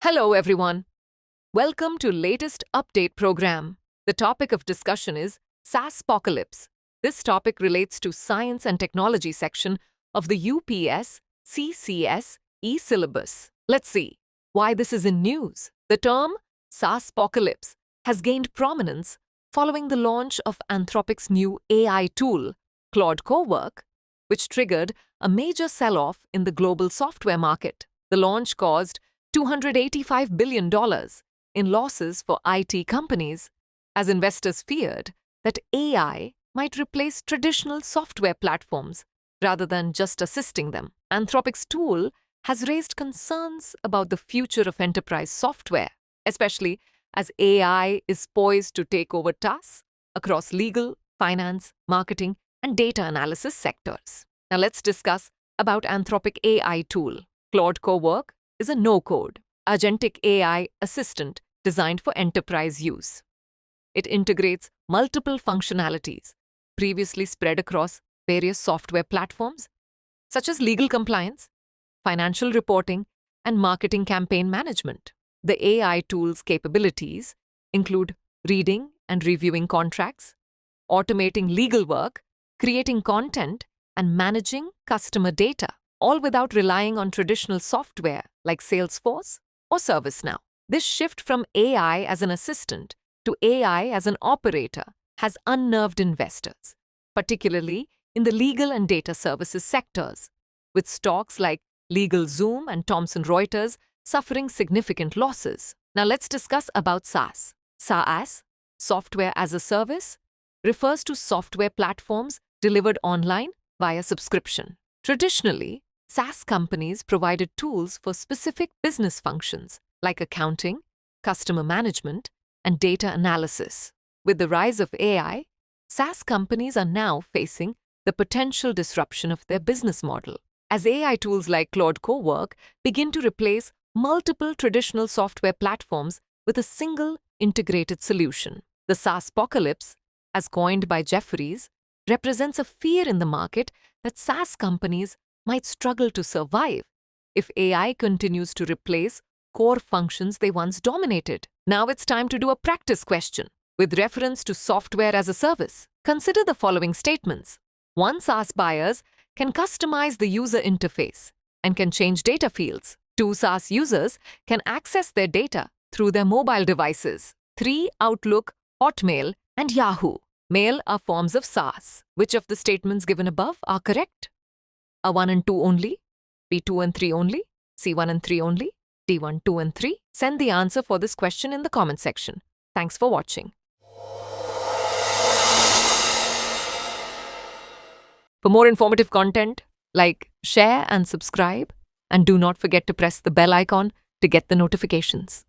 Hello everyone. Welcome to latest update program. The topic of discussion is SaaSpocalypse. This topic relates to science and technology section of the UPSC e-syllabus. Let's see why this is in news. The term SaaSpocalypse has gained prominence following the launch of Anthropic's new AI tool, Claude Cowork, which triggered a major sell-off in the global software market. The launch caused $285 billion in losses for IT companies, as investors feared that AI might replace traditional software platforms rather than just assisting them. Anthropic's tool has raised concerns about the future of enterprise software, especially as AI is poised to take over tasks across legal, finance, marketing, and data analysis sectors. Now let's discuss about Anthropic AI tool. Claude Cowork is a no-code, agentic AI assistant designed for enterprise use. It integrates multiple functionalities previously spread across various software platforms, such as legal compliance, financial reporting, and marketing campaign management. The AI tool's capabilities include reading and reviewing contracts, automating legal work, creating content, and managing customer data, all without relying on traditional software like Salesforce or ServiceNow. This shift from AI as an assistant to AI as an operator has unnerved investors, particularly in the legal and data services sectors, with stocks like LegalZoom and Thomson Reuters suffering significant losses. Now let's discuss about SaaS. SaaS, software as a service, refers to software platforms delivered online via subscription. Traditionally, SaaS companies provided tools for specific business functions like accounting, customer management, and data analysis. With the rise of AI, SaaS companies are now facing the potential disruption of their business model, as AI tools like Claude Cowork begin to replace multiple traditional software platforms with a single integrated solution. The SaaSpocalypse, as coined by Jefferies, represents a fear in the market that SaaS companies might struggle to survive if AI continues to replace core functions they once dominated. Now it's time to do a practice question. With reference to software as a service, consider the following statements. 1. SaaS buyers can customize the user interface and can change data fields. 2. SaaS users can access their data through their mobile devices. 3. Outlook, Hotmail, and Yahoo Mail are forms of SaaS. Which of the statements given above are correct? A 1 and 2 only, B 2 and 3 only, C 1 and 3 only, D 1, 2 and 3? Send the answer for this question in the comment section. Thanks for watching. For more informative content, like, share and subscribe, and do not forget to press the bell icon to get the notifications.